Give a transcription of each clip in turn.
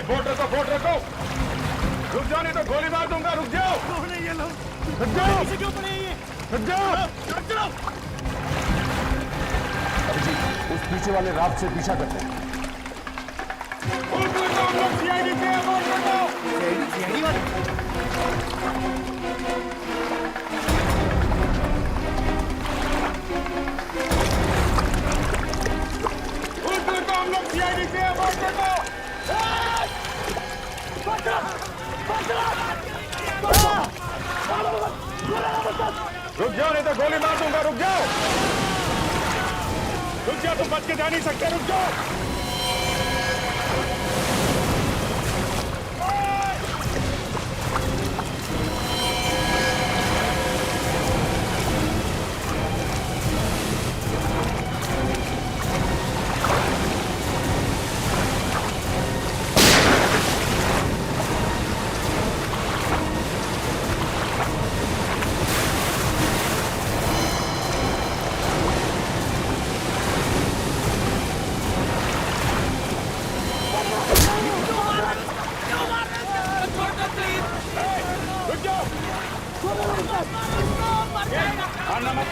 Boat रखो, boat रखो। रुक जाओ नहीं तो गोली मार दूंगा। रुक जाओ। कौन है ये लोग? रुक जाओ। पीछे क्यों पड़े हैं ये? रुक जाओ। चलो। अभिजीत, उस पीछे वाले राफ्ट से पीछा करते हैं। सीआईडी से बोट रखो। सीआईडी वाले? सीआईडी से बोट रखो। रुक जाओ नहीं तो गोली मार दूंगा। रुक जाओ। रुक जाओ, तुम बच के जा नहीं सकते। रुक जाओ।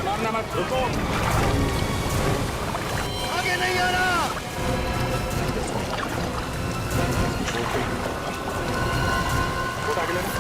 मारना मत, रुको। आगे नहीं आना। आगे लेना।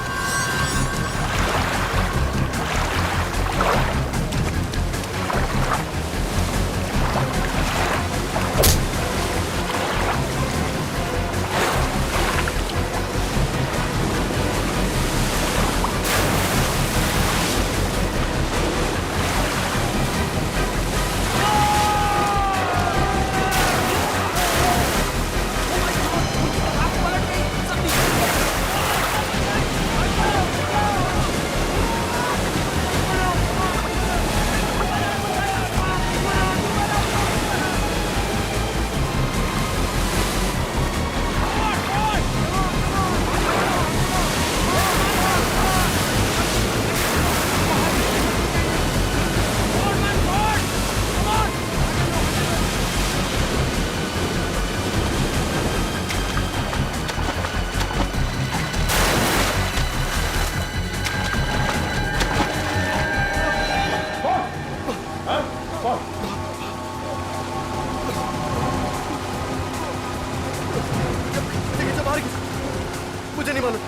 मुझे नहीं मालूम।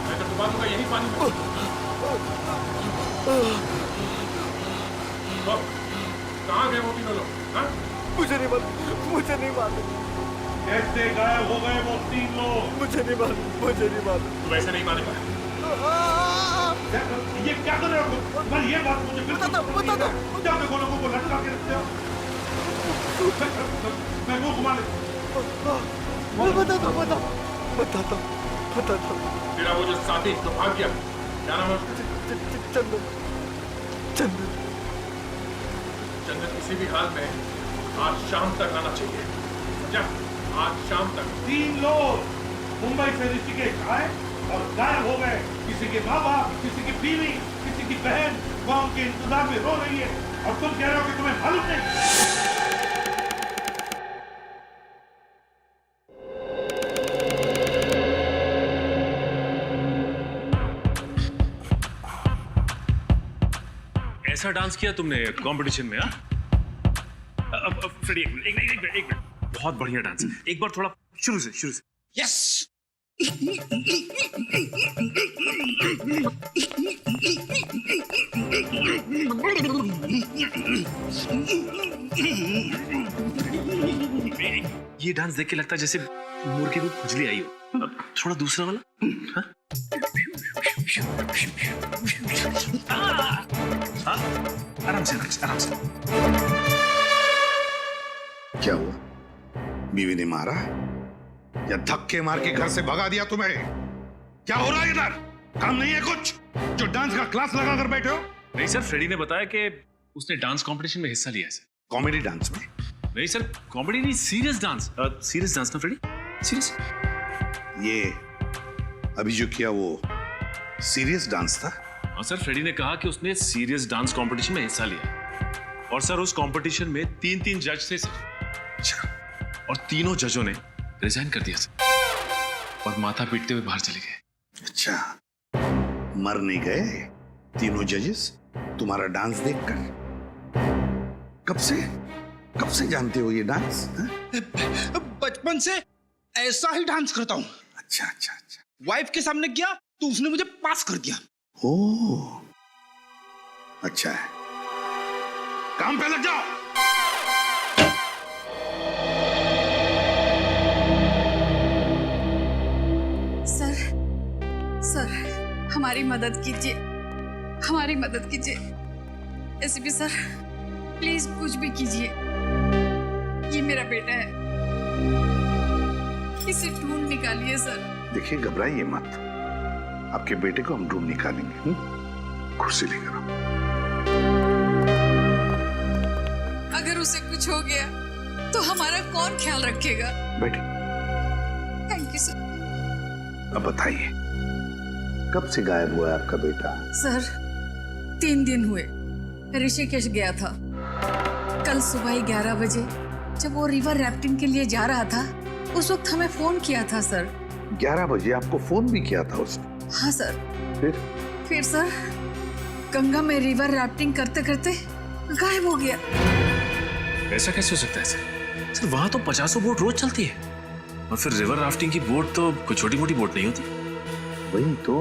मैं तो डुबा दूंगा यही पानी में। कहाँ गए वो तीनों लोग? मुझे नहीं मालूम। मुझे नहीं मालूम। कैसे गायब हो गए वो तीन लोग? मुझे नहीं मालूम। मुझे नहीं मालूम। तू वैसे नहीं मानेगा। ये क्या कर रहे हो? मैं ये बात मुझे बता दो। क्या देखो लोगों को लटका के रखते हो? मैं मुंह घुमा ले। बता दो। तेरा वो जो साथी तो भाग गया, क्या नाम है उसका? चंदन किसी भी हाल में आज शाम तक आना चाहिए, समझा? आज शाम तक। 3 लोग मुंबई से ऋषिकेश आए और गायब हो गए। किसी के माँ बाप, किसी की बीवी, किसी की बहन वहां उनके इंतजार में रो रही है और तुम कह रहे हो कि तुम्हें मालूम नहीं। ऐसा डांस किया तुमने कंपटीशन में? फ्रेडी, एक मिनट। बहुत बढ़िया डांस। एक बार थोड़ा शुरू से। यस। ये डांस देख के लगता है जैसे मुर्गे को खुजली आई हो। थोड़ा दूसरा वाला। हाँ? आराम से। क्या हुआ? बीवी ने मारा या धक्के मार के घर से भगा दिया तुम्हें? क्या हो रहा है इधर? काम नहीं है कुछ जो डांस का क्लास लगा कर बैठे हो? नहीं सर, फ्रेडी ने बताया कि उसने डांस कंपटीशन में हिस्सा लिया है सर। कॉमेडी डांस में? नहीं सर, कॉमेडी नहीं, सीरियस डांस। सीरियस डांस ना फ्रेडी? सीरियस? ये अभी जो किया वो सीरियस डांस था? हाँ सर, फ्रेडी ने कहा कि उसने सीरियस डांस कंपटीशन में हिस्सा लिया। और सर उस कंपटीशन में 3 जज थे सर। अच्छा। और तीनों जजों ने रिजाइन कर दिया सर। और माथा पीटते हुए बाहर चले गए। अच्छा, मर नहीं गए तीनों जजेस तुम्हारा डांस देखकर? कब से जानते हो ये डांस? बचपन से ऐसा ही डांस करता हूँ। अच्छा अच्छा अच्छा। वाइफ के सामने किया तो उसने मुझे पास कर दिया। ओह, अच्छा है, काम पे लग जाओ। सर हमारी मदद कीजिए, हमारी मदद कीजिए। एसीपी सर प्लीज कुछ भी कीजिए, ये मेरा बेटा है, इसे ढूंढ निकालिए सर। देखिए, घबराइए मत, आपके बेटे को हम ढूंढ निकालेंगे। कुर्सी लेकर आओ। अगर उसे कुछ हो गया तो हमारा कौन ख्याल रखेगा? बैठिए। Thank you sir. अब बताइए, कब से गायब हुआ है आपका बेटा? सर 3 दिन हुए, ऋषिकेश गया था। कल सुबह 11 बजे जब वो रिवर राफ्टिंग के लिए जा रहा था, उस वक्त हमें फोन किया था सर। 11 बजे आपको फोन भी किया था उसने? हाँ सर। फिर सर गंगा में रिवर राफ्टिंग करते करते गायब हो गया। ऐसा कैसे हो सकता है सर? सर वहां तो 50 बोट रोज चलती है, और फिर रिवर राफ्टिंग की बोट तो कोई छोटी मोटी बोट नहीं होती। वही तो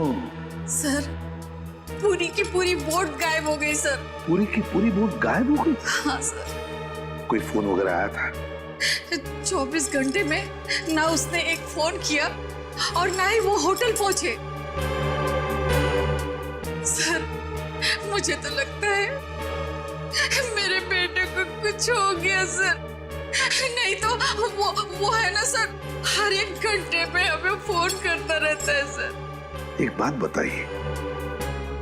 सर, पूरी की पूरी बोट गायब हो गई सर। पूरी की पूरी बोट गायब हो गई? हाँ सर। कोई फोन वगैरह आया था? 24 घंटे में ना उसने एक फोन किया और ना ही वो होटल पहुंचे। सर मुझे तो लगता है मेरे बेटे को कुछ हो गया सर। नहीं तो वो है ना सर, हर एक घंटे में हमें फोन करता रहता है सर। एक बात बताइए,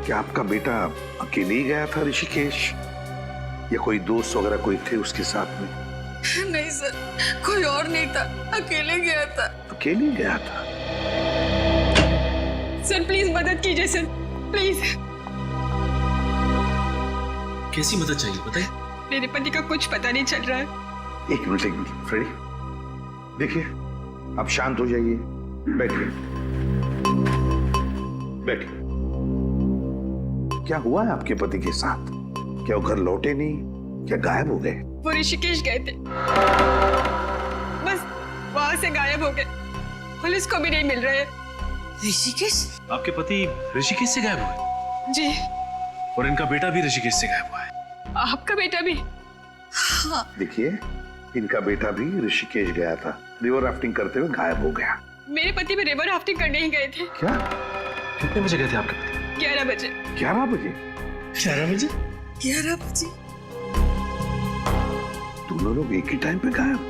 क्या आपका बेटा अकेले ही गया था ऋषिकेश, या कोई दोस्त वगैरह कोई थे उसके साथ में? नहीं सर, कोई और नहीं था, अकेले गया था। अकेले गया था? सर प्लीज मदद कीजिए सर, प्लीज। कैसी मदद चाहिए बताइए? मेरे पति का कुछ पता नहीं चल रहा है। एक मिनट फ्रेडी, देखिए आप शांत हो जाइए, बैठिए बैठिए। क्या हुआ है आपके पति के साथ? क्या वो घर लौटे नहीं, क्या गायब हो गए? वो ऋषिकेश गए थे, बस वहां से गायब हो गए, पुलिस को भी नहीं मिल रहे। ऋषिकेश? आपके पति ऋषिकेश से गायब हुए? जी। और इनका बेटा भी ऋषिकेश से गायब हुआ है? आपका बेटा भी? हाँ। देखिए, इनका बेटा भी ऋषिकेश गया था, रिवर राफ्टिंग करते हुए गायब हो गया। मेरे पति भी रिवर राफ्टिंग करने ही गए थे। क्या? कितने बजे गए थे आपके पति? 11 बजे। 11 बजे? 11 बजे? 11 बजे। दोनों लोग एक ही टाइम पे गायब?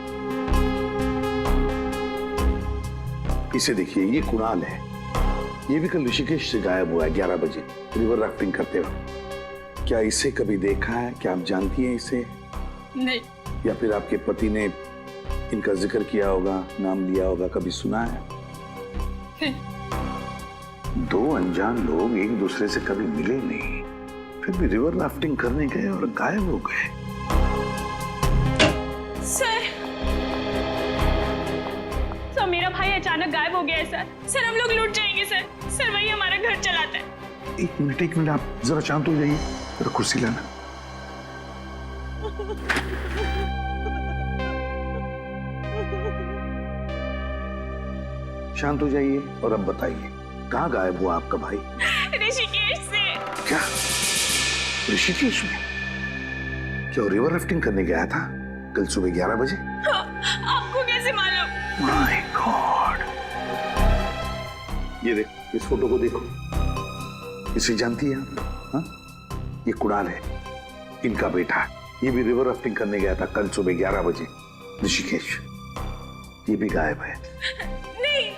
इसे देखिए, ये कुणाल है, ये भी कल ऋषिकेश से गायब हुआ है 11 बजे रिवर राफ्टिंग करते हुए। क्या इसे कभी देखा है? क्या आप जानती हैं इसे? नहीं। या फिर आपके पति ने इनका जिक्र किया होगा, नाम लिया होगा, कभी सुना है? दो अनजान लोग एक दूसरे से कभी मिले नहीं, फिर भी रिवर राफ्टिंग करने गए और गायब हो गए। सर मेरा भाई अचानक गायब हो गया है सर। सर हम लोग लूट जाएंगे सर। सर वही हमारा घर चलाता है। एक मिनट, आप जरा शांत हो जाइए, जरा कुर्सी लाना। शांत हो जाइए और अब बताइए, कहाँ गायब हुआ आपका भाई? ऋषिकेश से। क्या ऋषिकेश में? क्या रिवर राफ्टिंग करने गया था कल सुबह 11 बजे? आपको कैसे मालूम? My God! ये देख, इस फोटो को देखो, इसे जानती है आप? हाँ? ये कुणाल है, इनका बेटा। ये भी रिवर राफ्टिंग करने गया था कल सुबह 11 बजे ऋषिकेश। ये भी गायब है। नहीं,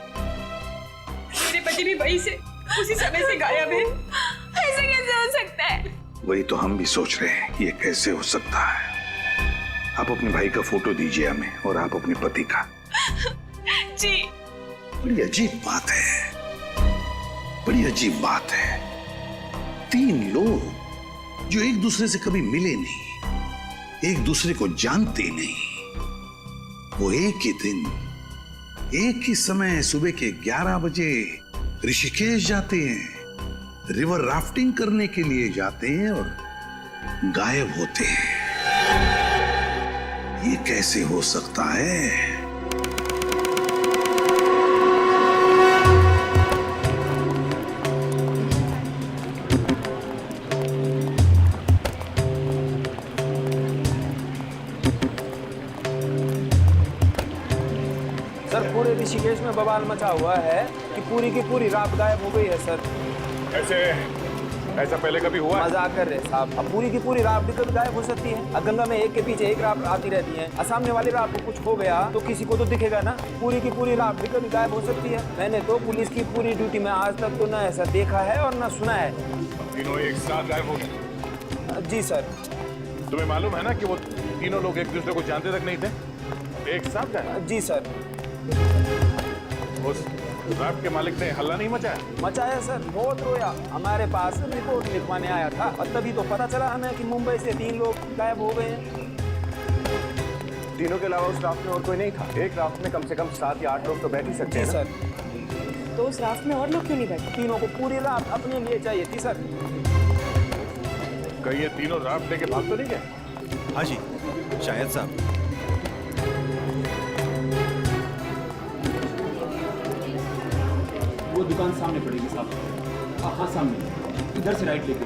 मेरे पति भी वही से उसी समय से गायब है। ऐसा कैसे हो सकता है? वही तो हम भी सोच रहे हैं, ये कैसे हो सकता है। आप अपने भाई का फोटो दीजिए हमें, और आप अपने पति का। जी। बड़ी अजीब बात है, बड़ी अजीब बात है। 3 लोग जो एक दूसरे से कभी मिले नहीं, एक दूसरे को जानते नहीं, वो एक ही दिन एक ही समय सुबह के 11 बजे ऋषिकेश जाते हैं, रिवर राफ्टिंग करने के लिए जाते हैं और गायब होते हैं। ये कैसे हो सकता है? सर पूरे ऋषिकेश में बवाल मचा हुआ है कि पूरी की पूरी रात गायब हो गई है सर। ऐसा पहले कभी हुआ? मजाक कर रहे साहब, अब पूरी की पूरी रात भी कभी गायब हो सकती है। अब गंगा में एक के पीछे एक रात आती रहती है, सामने वाली रात को कुछ हो गया तो किसी को तो दिखेगा ना। पूरी की पूरी रात भी कभी गायब हो सकती है। मैंने तो पुलिस की पूरी ड्यूटी में आज तक तो ना ऐसा देखा है और ना सुना है। तीनों एक साथ गायब हो गए? जी सर। तुम्हें मालूम है ना कि वो तीनों लोग एक दूसरे को जानते तक नहीं थे, एक साथ गायब? जी सर। उस राफ्ट के मालिक ने हल्ला नहीं मचाया? मचाया सर, बहुत रोया। हमारे पास रिपोर्ट लिखवाने आया था और तभी तो पता चला हमें कि मुंबई से 3 लोग गायब हो गए हैं। तीनों के अलावा उस राफ्ट में और कोई नहीं था? एक राफ्ट में कम से कम 7 या 8 लोग तो बैठ ही सकते हैं। सर तो उस राफ्ट में और लोग क्यों नहीं बैठे? तीनों को पूरी रात अपने लिए चाहिए थी सर। कहीं ये तीनों राफ्ट लेके भाग तो नहीं गए? हाँ जी, शायद साहब। वो दुकान सामने पड़ेगी साहब। हाँ सामने, इधर से राइट लेके।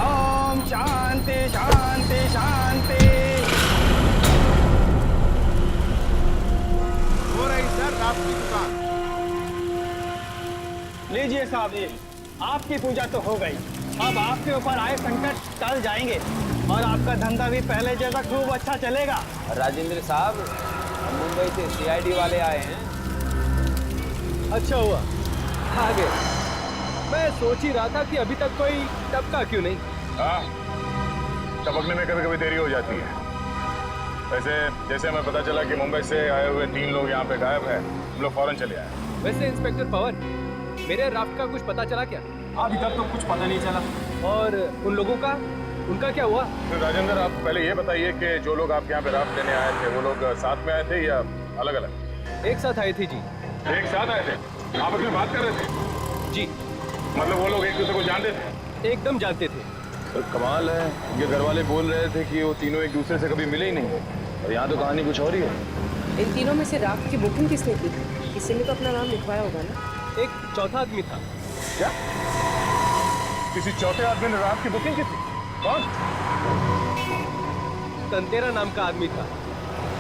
ओम शांति शांति शांति। हो रही सर रात की दुकान। लीजिए साहब, ये आपकी पूजा तो हो गई। अब आपके ऊपर आए संकट टल जाएंगे और आपका धंधा भी पहले जैसा खूब अच्छा चलेगा। राजेंद्र साहब, मुंबई से CID वाले आए हैं। अच्छा हुआ आगे। मैं सोच ही रहा था कि अभी तक कोई टपका क्यों नहीं। हाँ, टपकने में कभी कभी देरी हो जाती है। वैसे जैसे हमें पता चला कि मुंबई से आए हुए 3 लोग यहाँ पे गायब है, हम लोग फौरन चले आए। वैसे इंस्पेक्टर पवन, मेरे राफ्ट का कुछ पता चला क्या? अभी तक तो कुछ पता नहीं चला। और उन लोगों का, उनका क्या हुआ? तो राजेंद्र, आप पहले ये बताइए कि जो लोग आपके यहाँ पे राफ्ट लेने आए थे, वो लोग साथ में आए थे या अलग अलग? एक साथ आए थे जी। एक साथ आए थे? आपस में बात कर रहे थे? जी। मतलब वो लोग एक दूसरे को जानते थे? एकदम जानते थे। तो कमाल है, ये घर वाले बोल रहे थे कि वो तीनों एक दूसरे से कभी मिले ही नहीं, और यहाँ तो कहानी कुछ और ही है। इन तीनों में से राफ्ट की बुकिंग किसने की? किसी ने तो अपना नाम लिखवाया होगा ना? एक चौथा आदमी था। क्या? किसी चौथे आदमी ने राफ्ट की बुकिंग की थी? कौन? तंतेरा नाम का आदमी था,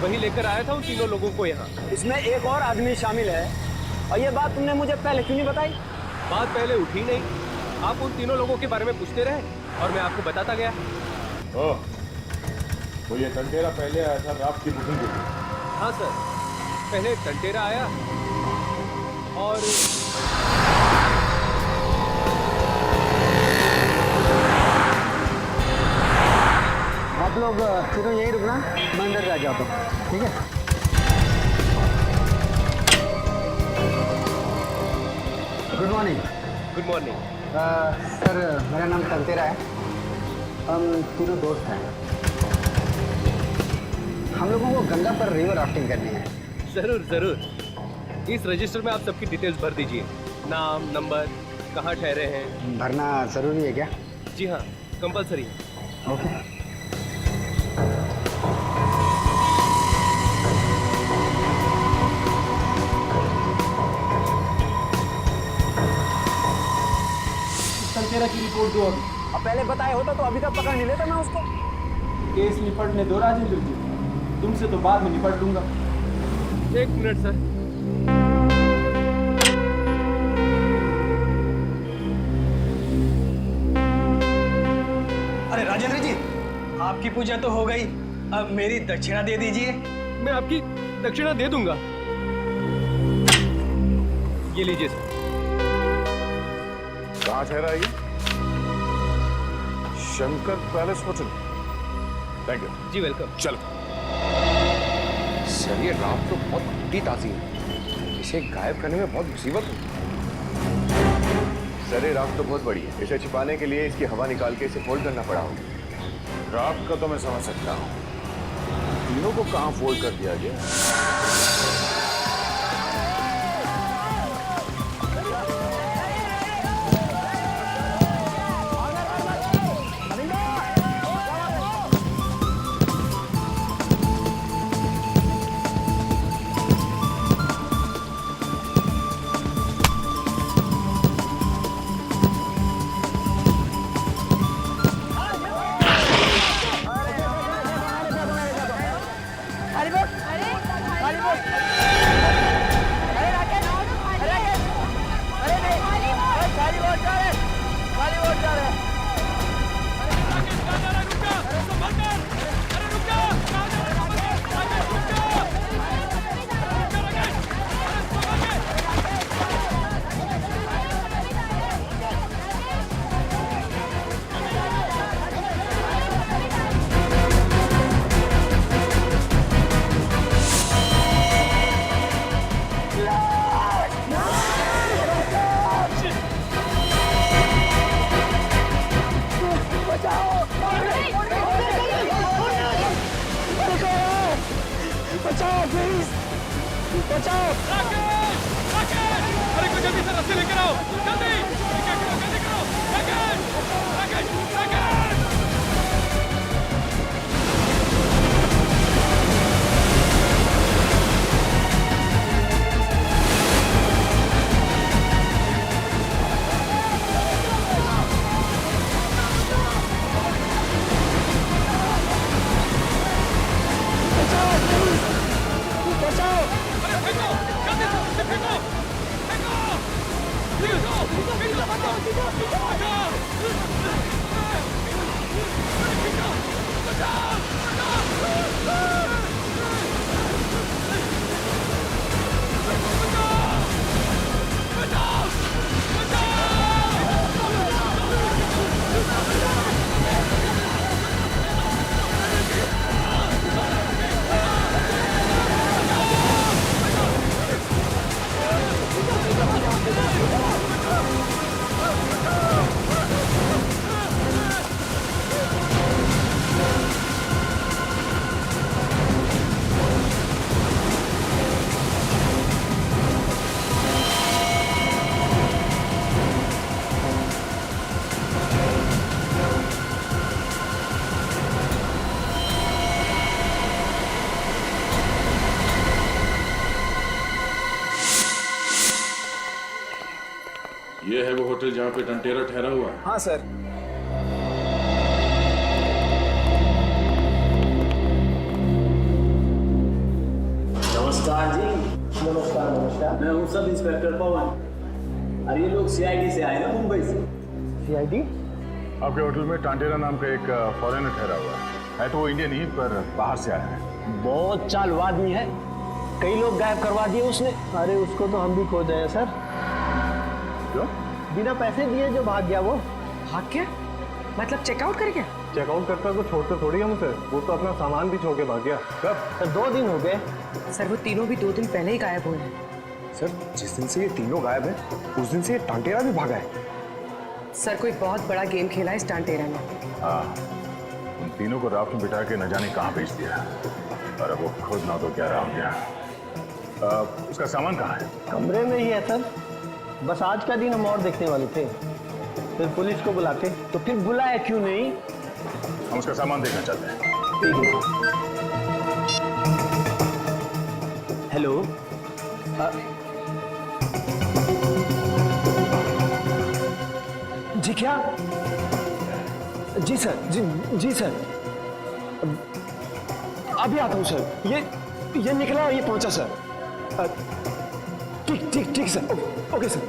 वही लेकर आया था उन तीनों लोगों को यहाँ। इसमें एक और आदमी शामिल है, और ये बात तुमने मुझे पहले क्यों नहीं बताई? बात पहले उठी नहीं, आप उन तीनों लोगों के बारे में पूछते रहे और मैं आपको बताता गया। ओह, तो ये तंतेरा पहले आया था राफ्ट की बुकिंग के लिए? हाँ सर, पहले तंतेरा आया और आप लोग तीनों यहीं रुकना, मैं अंदर जा जाता हूँ, ठीक है? Good morning. Good morning. Sir, मेरा नाम तंतेरा है। हम तीनों दोस्त हैं। हम लोगों को गंगा पर रिवर राफ्टिंग करनी है। जरूर जरूर। इस रजिस्टर में आप सबकी डिटेल्स भर दीजिए, नाम, नंबर, कहाँ ठहरे हैं। भरना जरूरी है क्या? जी हाँ, कंपलसरी है। ओके। तंतेरा की रिपोर्ट दो अभी। अब पहले बताया होता तो अभी तक पकड़ नहीं लेता मैं उसको। केस निपटने दो राजेंद्र जी, तुमसे तो बाद में निपट लूंगा। 1 मिनट सर। अरे राजेंद्र जी, आपकी पूजा तो हो गई, अब मेरी दक्षिणा दे दीजिए। मैं आपकी दक्षिणा दे दूंगा। ये लीजिए सर। कहाँ ठहरा है ये? Shankar palace hotel. Thank you. जी वेलकम। चलो। सर ये राफ्ट तो बहुत मोटी ताज़ी है, इसे गायब करने में बहुत मुसीबत होगी। सर ये राफ्ट तो बहुत बड़ी है, इसे छिपाने के लिए इसकी हवा निकाल के इसे फोल्ड करना पड़ा होगा। राफ्ट का तो मैं समझ सकता हूँ, तीनों को कहाँ फोल्ड कर दिया गया? ये है वो होटल जहाँ पे टंटेरा ठहरा हुआ है? हाँ सर। नमस्कार जी। नमस्कार नमस्कार। मैं हूँ सब इंस्पेक्टर पवन। अरे ये लोग सीआईडी से आए ना, मुंबई से। सीआईडी? आपके होटल में टांटेरा नाम का एक फॉरेनर ठहरा हुआ है तो वो इंडियन ही पर बाहर से आया है। बहुत चालू आदमी है, कई लोग गायब करवा दिए उसने। अरे उसको तो हम भी खोज रहे हैं सर। क्यों? बिना पैसे दिए जो भाग गया वो। भाग गया? मतलब चेकआउट कर गया? चेकआउट करता तो छोड़ते थोड़ी हम उसे, वो तो अपना सामान भी छोड़ के भाग गया। कब? सर 2 दिन हो गए। सर वो तीनों भी 2 दिन पहले ही गायब हुए हैं। सर जिस दिन से ये तीनों गायब है उस दिन से ये टांटेरा भी भागा है। सर कोई बहुत बड़ा गेम खेला है इस टांटेरा में। हाँ, उन तीनों को राफ्ट में बिठा के न जाने कहाँ भेज दिया और अब वो खुद ना तो क्या रहा गया। उसका सामान कहाँ है? कमरे में ही है सर। बस आज का दिन हम और देखने वाले थे, फिर पुलिस को बुलाते तो फिर बुलाया क्यों नहीं। हम उसका सामान देखना चाहते हैं। हेलो, जी क्या? जी सर, जी सर, अभी आता हूँ सर। ये निकला और ये पहुंचा सर। ठीक सर। Okay sir.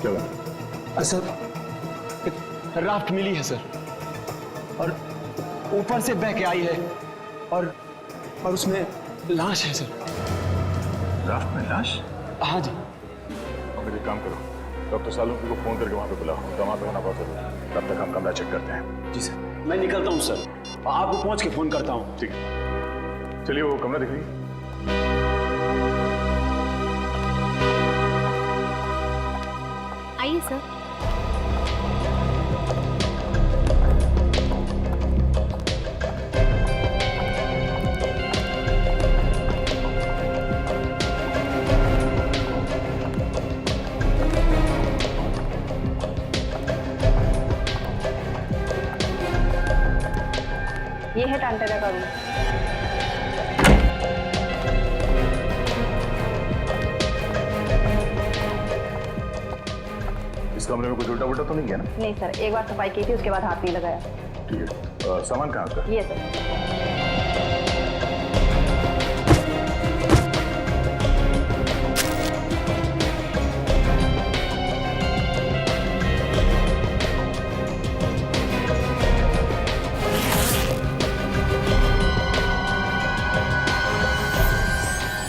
क्या बात? सर राफ्ट मिली है सर, और ऊपर से बह के आई है और उसमें लाश है सर। राफ्ट में लाश? हाँ जी। अब एक काम करो, डॉक्टर सालुंकी को फोन करके वहां पे बुलाओ, तो वहां पे होना बहुत जरूरी है। तब तक हम कमरा चेक करते हैं। जी सर। मैं निकलता हूँ सर, आपको पहुंच के फोन करता हूँ। ठीक है। चलिए वो कमरा दिखाइए। आइए सर। ये है टांटेरा का रूम। इस कमरे में कुछ उल्टा उल्टा तो नहीं किया ना? नहीं सर, एक बार सफाई की थी, उसके बाद हाथ नहीं लगाया। ठीक है। सामान कहाँ का? ये सर।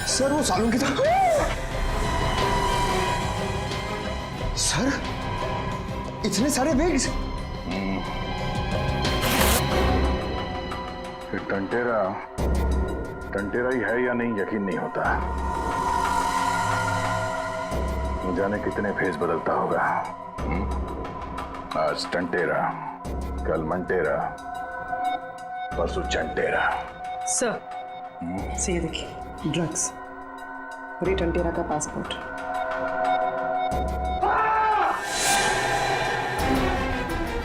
सर वो सालों की था। सर इतने सारे बैग्स। ये टंटेरा ही है या नहीं यकीन नहीं होता। न जाने कितने फेस बदलता होगा। आज टंटेरा, कल मंटेरा, परसों चंटेरा। सर से ये देखिए, ड्रग्स और ये टंटेरा का पासपोर्ट।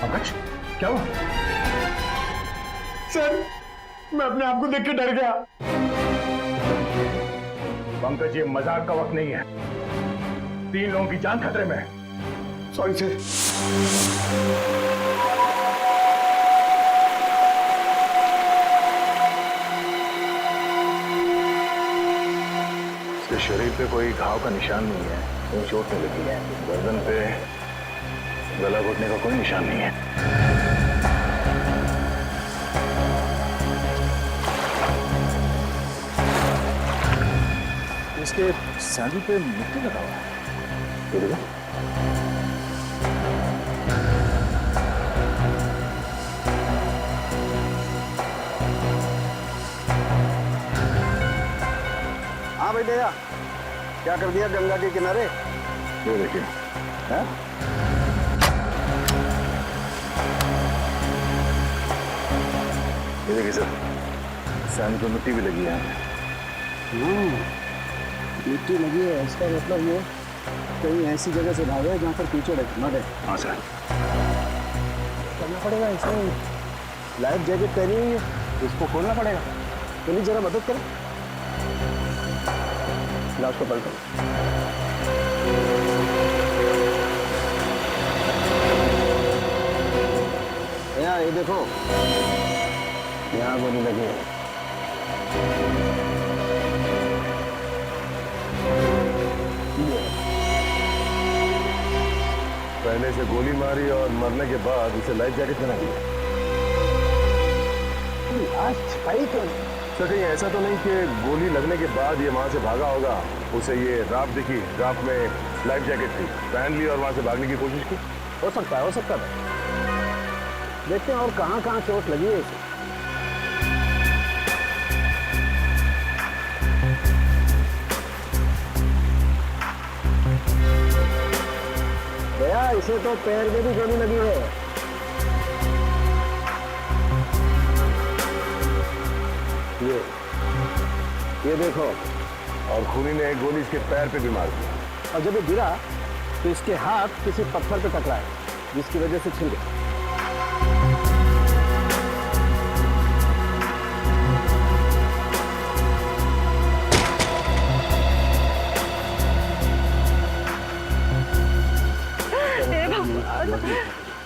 पंकज क्या हुआ? सर मैं अपने आप को देख के डर गया। पंकज ये मजाक का वक्त नहीं है। 3 लोगों की जान खतरे में है। Sorry sir. इसके शरीर पे कोई घाव का निशान नहीं है, कोई चोट नहीं लगी है। गर्दन पे गला घुटने का कोई निशान नहीं है। इसके सैंडल पे मिट्टी लगा हुआ है। ये देखो। हाँ भाई दया, क्या कर दिया गंगा के किनारे? ये देखिए। हैं? ये देखिए सर, सैंडल पे मिट्टी भी लगी है। मिट्टी लगी है, इसका मतलब ये कहीं ऐसी जगह से भागा है जहाँ पर कीचड़ है, मर है। हाँ सर। करना पड़ेगा, इसमें लाइफ जैकेट पहनी हुई है, इसको खोलना पड़ेगा। प्लीज जरा मदद करें। लाश को पलटो। यहाँ ये देखो, यहाँ गोली लगी है। पहले से गोली मारी और मरने के बाद उसे लाइफ जैकेट पहना दिया। आज छपाई क्यों नहीं? सर कहीं ऐसा तो नहीं कि गोली लगने के बाद ये वहां से भागा होगा, उसे ये राफ्ट दिखी, राफ्ट में लाइफ जैकेट थी, पहन ली और वहां से भागने की कोशिश की? हो सकता है, हो सकता है। देखते हैं और कहाँ कहाँ चोट लगी है इसे। भैया इसे तो पैर में भी गोली लगी है। ये देखो, और खूनी ने एक गोली इसके पैर पे भी मार दी। और जब ये गिरा तो इसके हाथ किसी पत्थर पे टकराए, जिसकी वजह से छिल गया।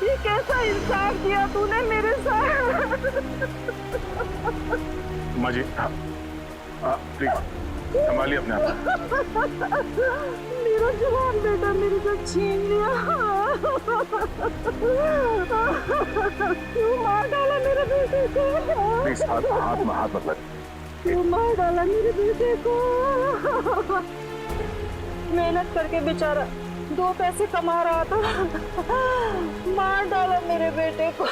ये कैसा इंसाफ किया तूने मेरे साथ? माँ जी, प्लीज संभालिए अपने आप। मेरा जवान बेटा मेरे से छीन लिया। क्यों मार डाला मेरे बेटे को? प्लीज हाथ मत लग। क्यों मार डाला मेरे बेटे को? मेहनत करके बेचारा 2 पैसे कमा रहा था, मार डाला मेरे बेटे को।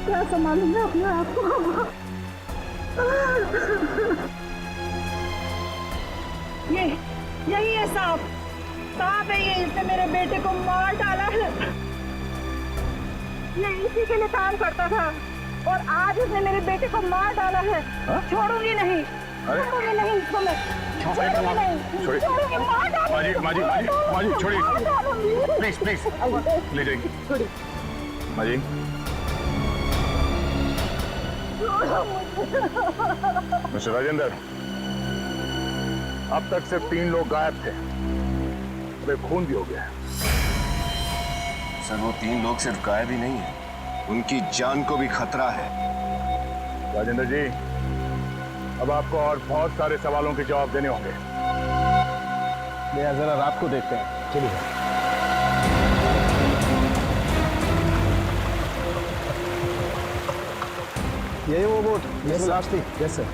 क्या संभालूंगा अपने आप को? यही है सांप। सांप है ये, इसने मेरे बेटे को मार डाला है। ये इसी के लिए काम करता था और आज उसने मेरे बेटे को मार डाला है। छोड़ूंगी नहीं, छोड़ूंगी नहीं इसको मैं, छोड़ूंगी नहीं, छोड़ूंगी, मार डालूंगी। माजी छोड़िए, प्लीज प्लीज ले जाइए। माजी मिस्टर राजेंद्र, अब तक सिर्फ 3 लोग गायब थे, वे खून भी हो गया। सर वो 3 लोग सिर्फ गायब ही नहीं है, उनकी जान को भी खतरा है। राजेंद्र जी, अब आपको और बहुत सारे सवालों के जवाब देने होंगे। जरा रात को देखते हैं, चलिए। यही वो बोट जिसमें लाश थी? Yes sir.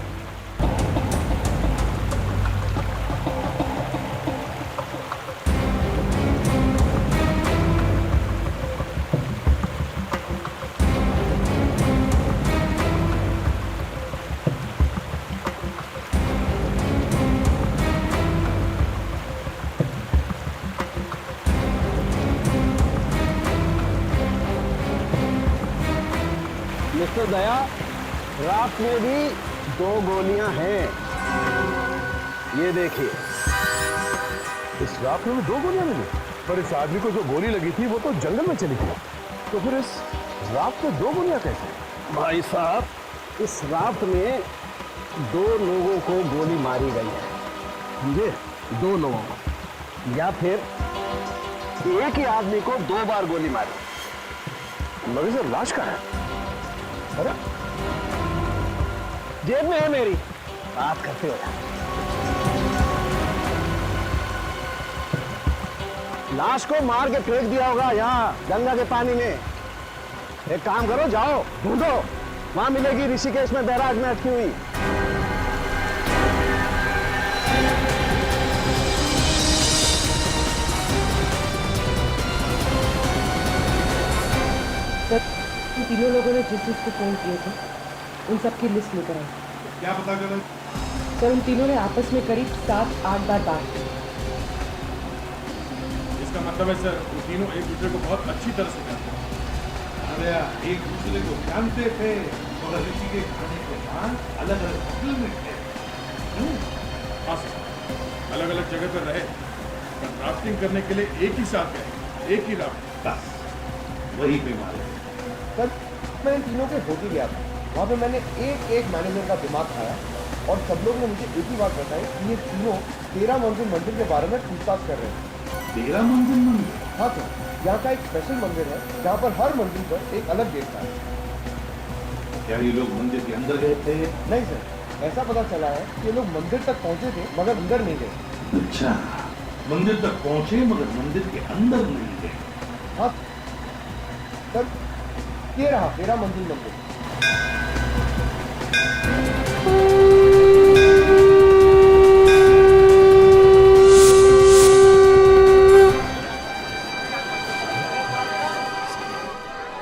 मिस्टर दया, रात में भी 2 गोलियां हैं, ये देखिए। इस रात में 2 गोलियां मिली, पर इस आदमी को जो गोली लगी थी वो तो जंगल में चली गई, तो फिर इस रात में 2 गोलियां कैसे? भाई साहब, इस रात में 2 लोगों को गोली मारी गई है। समझे? 2 लोगों को, या फिर एक ही आदमी को 2 बार गोली मारी। मगर सर लाश कहाँ है? अरे जेब में है मेरी, बात करते हो। लाश को मार के फेंक दिया होगा यहाँ गंगा के पानी में। एक काम करो, जाओ ढूंढो, वहां मिलेगी ऋषिकेश में बैराज में अटकी हुई। उन 3 लोगों ने जिस जिसको फोन किए थे उन सब की लिस्ट लेकर आए। क्या पता चला? सर उन तीनों ने आपस में करीब 7-8 बार बात की। इसका मतलब है सर वो तीनों एक दूसरे को बहुत अच्छी तरह से जानते हैं। अरे एक दूसरे को जानते थे मगर ऋषि के खाने के बाद अलग अलग होटल में थे। हाँ सर, अलग अलग जगह पर रहे पर राफ्टिंग करने के लिए एक ही साथ गए, एक ही राफ्ट, बस वही पे मारे। सर मैं इन तीनों के होटल गया था, वहाँ पे मैंने एक मैनेजर का दिमाग खाया और सब लोग ने मुझे एक ही बात बताई कि ये तीनों 13 मंजिल मंदिर के बारे में पूछताछ कर रहे हैं। 13 मंजिल मंदिर? हाँ सर, यहाँ का एक स्पेशल मंदिर है जहाँ पर हर मंजिल पर एक अलग देवता है। क्या ये लोग मंदिर के अंदर गए थे? नहीं सर, ऐसा पता चला है कि ये लोग मंदिर तक पहुँचे थे मगर अंदर नहीं गए। अच्छा, मंदिर तक पहुँचे मगर मंदिर के अंदर नहीं गए। हाँ सर, ये रहा 13 मंजिल मंदिर।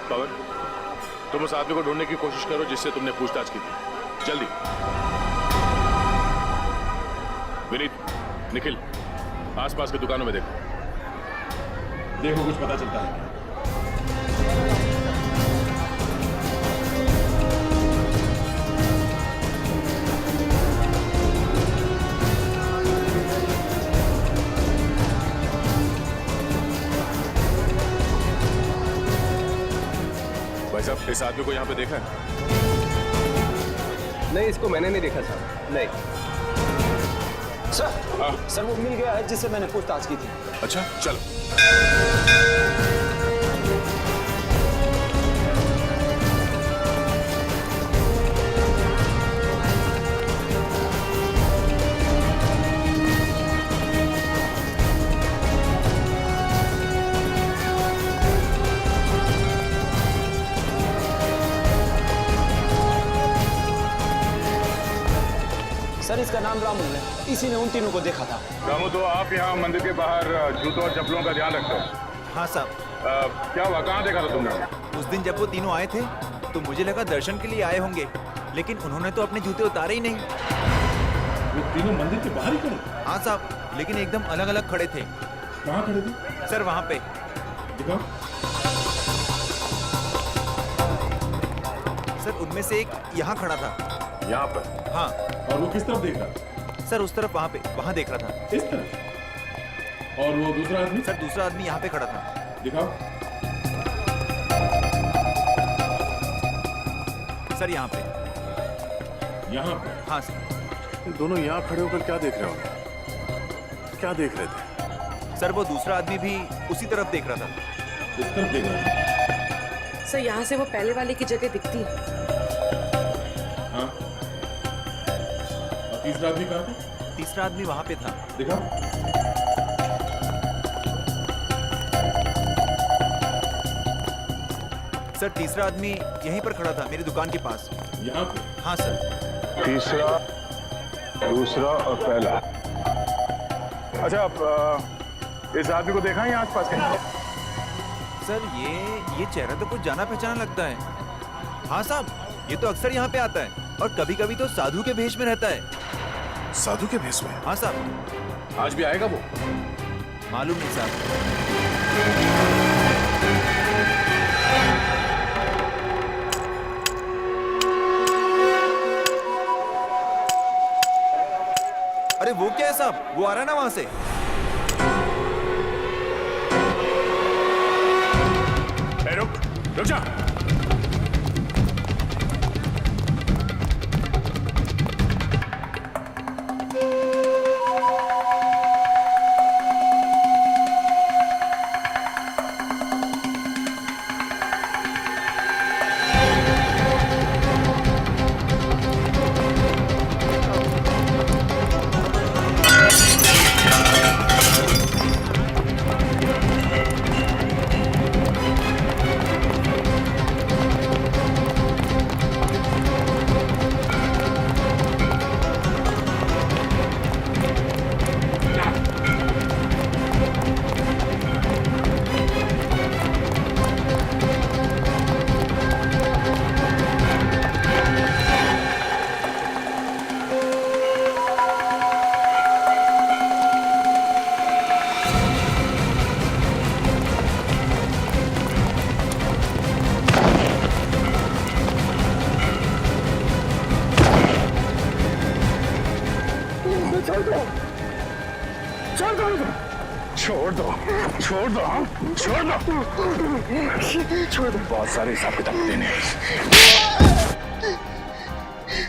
पवन, तुम उस आदमी को ढूंढने की कोशिश करो जिससे तुमने पूछताछ की थी, जल्दी। विनीत, निखिल, आसपास की दुकानों में देखो कुछ पता चलता है। भाई साहब, इस आदमी को यहाँ पे देखा है? नहीं, इसको मैंने नहीं देखा साहब। नहीं सर, सर वो मिल गया है जिससे मैंने पूछताछ की थी। अच्छा, चलो। सर इसका नाम रामू है, इसी ने उन तीनों को देखा था। रामू, तो आप यहाँ मंदिर के बाहर जूतों और चप्पलों का ध्यान रखते हो? हाँ साहब। क्या हुआ, कहाँ देखा था तुमने? उस दिन जब वो तीनों आए थे तो मुझे लगा दर्शन के लिए आए होंगे, लेकिन उन्होंने तो अपने जूते उतारे ही नहीं। वो तीनों मंदिर के बाहर ही खड़े? हाँ साहब, लेकिन एकदम अलग अलग खड़े थे। कहाँ खड़े थे? सर वहाँ पे। दिखाओ। सर उनमें से एक यहाँ खड़ा था। यहाँ पर? हाँ। और वो किस तरफ देख रहा? सर उस तरफ, वहाँ पे, वहाँ देख रहा था। इस तरफ? और वो दूसरा आदमी? सर दूसरा आदमी यहाँ पे खड़ा था। दिखाओ। सर यहाँ पे। यहाँ पे? हाँ सर। दोनों यहाँ खड़े होकर क्या देख रहे हो? क्या देख रहे थे? सर वो दूसरा आदमी भी उसी तरफ देख रहा था। इस तरफ देख रहा था? सर यहाँ से वो पहले वाले की जगह दिखती है। हाँ। और तीसरा आदमी कहाँ था? तीसरा आदमी वहाँ पे था। दिखाओ। सर तीसरा आदमी यहीं पर खड़ा था, मेरी दुकान के पास। यहाँ पे? हाँ सर। तीसरा, दूसरा और पहला। अच्छा, इस आदमी को देखा है यहाँ आसपास कहीं? सर ये चेहरा तो कुछ जाना पहचाना लगता है। हाँ साहब, ये तो अक्सर यहाँ पे आता है और कभी कभी तो साधु के भेष में रहता है। साधु के भेष में? हाँ साहब। आज भी आएगा वो? मालूम नहीं साहब। अरे वो क्या है साहब, वो आ रहा है ना वहां से। रुक जा। छोड़ दो, छोड़ दो, छोड़ दो, छोड़ दो। बहुत सारे हिसाब किताब देने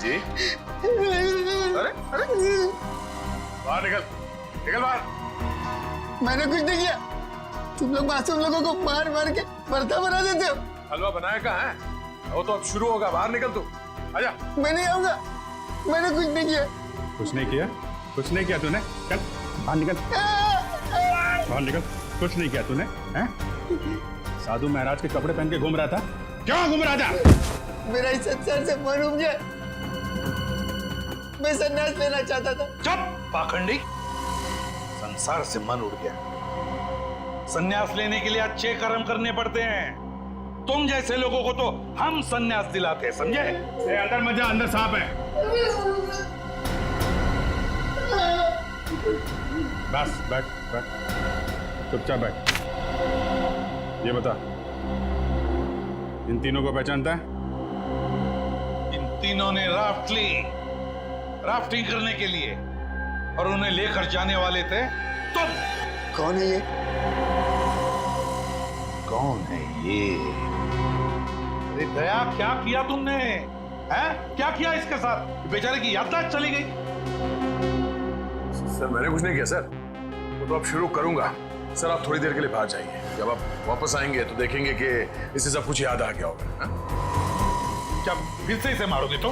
जी। अरे बाहर निकल, निकल बाहर। मैंने कुछ नहीं किया। तुम लोग मासूम लोगों को मार मार के भरता बना देते हो। हलवा बनाया कहाँ है? वो तो अब शुरू होगा। बाहर निकल तू, आजा। मैं नहीं आऊंगा, मैंने कुछ नहीं किया। कुछ नहीं किया? कुछ नहीं किया तूने? चल बाहर निकल, बाहर निकल। कुछ नहीं किया तूने? हैं? साधु महाराज के कपड़े पहन के घूम रहा था। क्यों घूम रहा था? मेरा इस संसार से मन उब गया। मैं संन्यास लेना चाहता था। चुप पाखंडी। संसार से मन उड़ गया। संन्यास लेने के लिए अच्छे कर्म करने पड़ते हैं। तुम जैसे लोगों को तो हम संन्यास दिलाते हैं, समझे? अंदर मत जा, अंदर सांप है। बस बैठ, बैठ, चुपचाप बैठ। ये बता, इन तीनों को पहचानता है? इन तीनों ने राफ्ट ली, राफ्टिंग करने के लिए, और उन्हें लेकर जाने वाले थे तुम। कौन है ये? कौन है ये? अरे दया, क्या किया तुमने? हैं? क्या किया इसके साथ? बेचारे की याददाश्त चली गई। सर मैंने कुछ नहीं किया सर, वो तो अब शुरू करूंगा। सर आप थोड़ी देर के लिए बाहर जाइए, जब आप वापस आएंगे तो देखेंगे कि इसे सब कुछ याद आ गया होगा। क्या फिर से इसे मारोगे तो?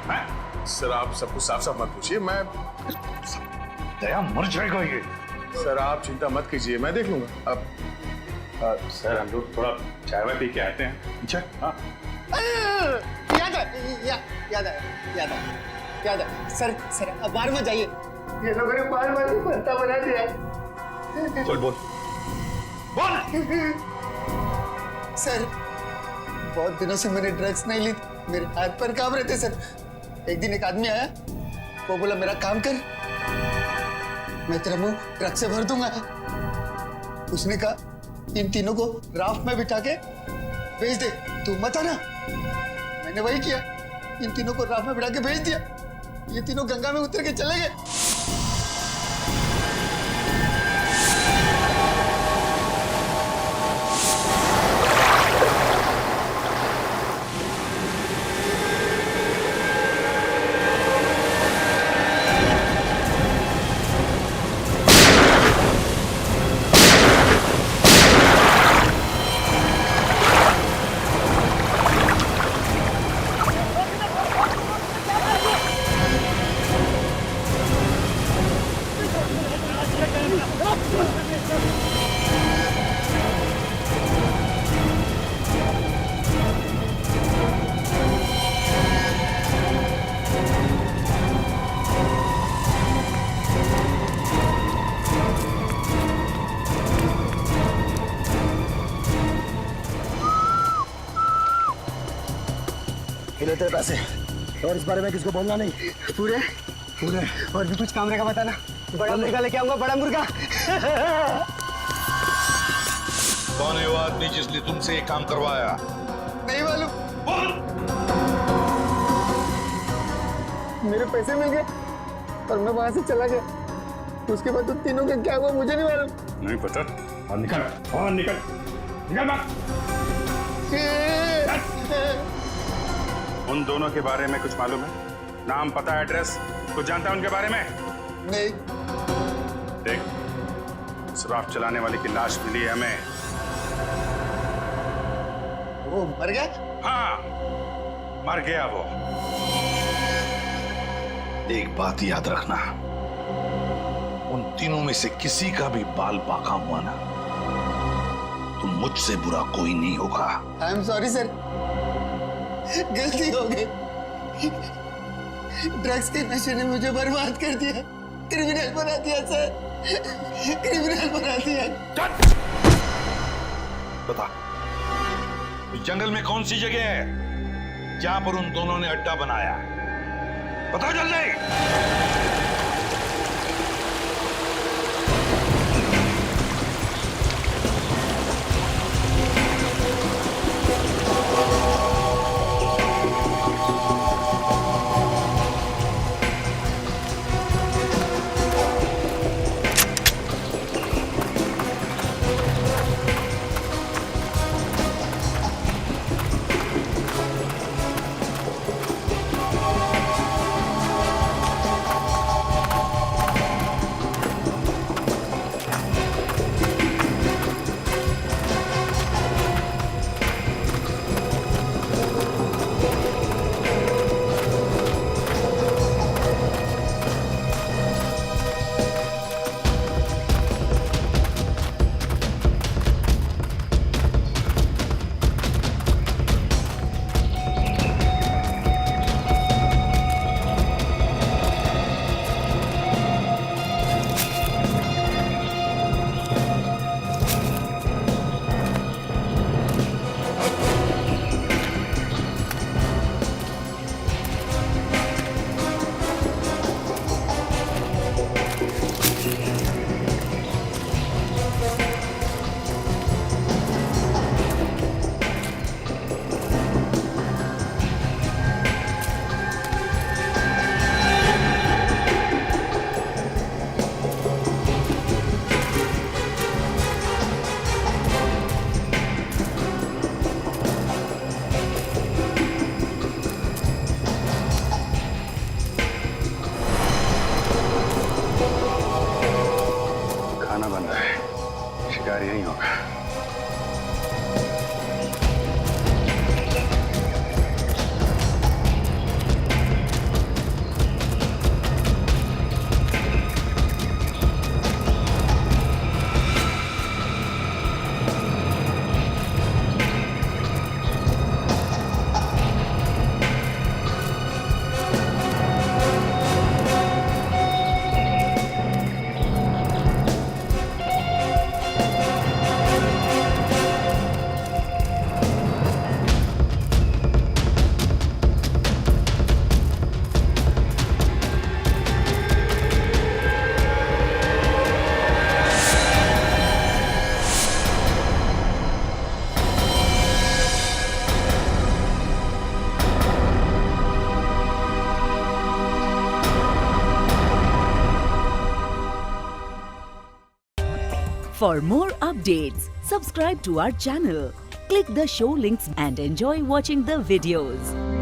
हैं? सर आप सब कुछ साफ साफ मत पूछिए, मैं दया मर जाएगा ये। सर आप चिंता मत कीजिए, मैं देख लूंगा। अब सर हम लोग थोड़ा चाय वाय पी के आते हैं। अच्छा हाँ याद है। सर अब बाहर मत जाइए, ये लोगों ने बार बार भरता बना दिया। चल बोल, बोल। सर बहुत दिनों से मैंने ड्रग्स नहीं ली, मेरे हाथ पर कांप रहे थे सर। एक दिन एक आदमी आया, वो बोला मेरा काम कर, मैं तेरा मुंह ट्रक से भर दूंगा। उसने कहा इन तीनों को राफ्ट में बिठा के भेज दे, तू मत आना। मैंने वही किया, इन तीनों को राफ्ट में बिठा के भेज दिया। ये तीनों गंगा में उतर के चले गए। तेरे पैसे, और इस बारे में किसको बोलना नहीं। पूरे पूरे और भी कुछ कामरे का बताना। बड़ा मुर्गा लेके आऊंगा, बड़ा मुर्गा। कौन है वो आदमी जिसने तुमसे ये काम करवाया? नहीं मालूम। मेरे पैसे मिल गए और मैं वहां से चला गया। उसके बाद उन तीनों का क्या हुआ मुझे नहीं मालूम। नहीं पता। और निकल, और निकल, निकल बात। उन दोनों के बारे में कुछ मालूम है? नाम, पता, एड्रेस कुछ जानता है उनके बारे में? नहीं। देख, उस राफ्ट चलाने वाले की लाश मिली है हमें। वो मर गया? हाँ, मर गया वो। एक बात याद रखना, उन तीनों में से किसी का भी बाल बाका हुआ ना, तो मुझसे बुरा कोई नहीं होगा। आई एम सॉरी सर, गलती हो गई। ड्रग्स के नशे ने मुझे बर्बाद कर दिया, क्रिमिनल बना दिया सर, क्रिमिनल बना दिया। बता, इस जंगल में कौन सी जगह है जहां पर उन दोनों ने अड्डा बनाया? बताओ जल्दी। शिकार यही होगा। For more updates, subscribe to our channel, click the show links and enjoy watching the videos.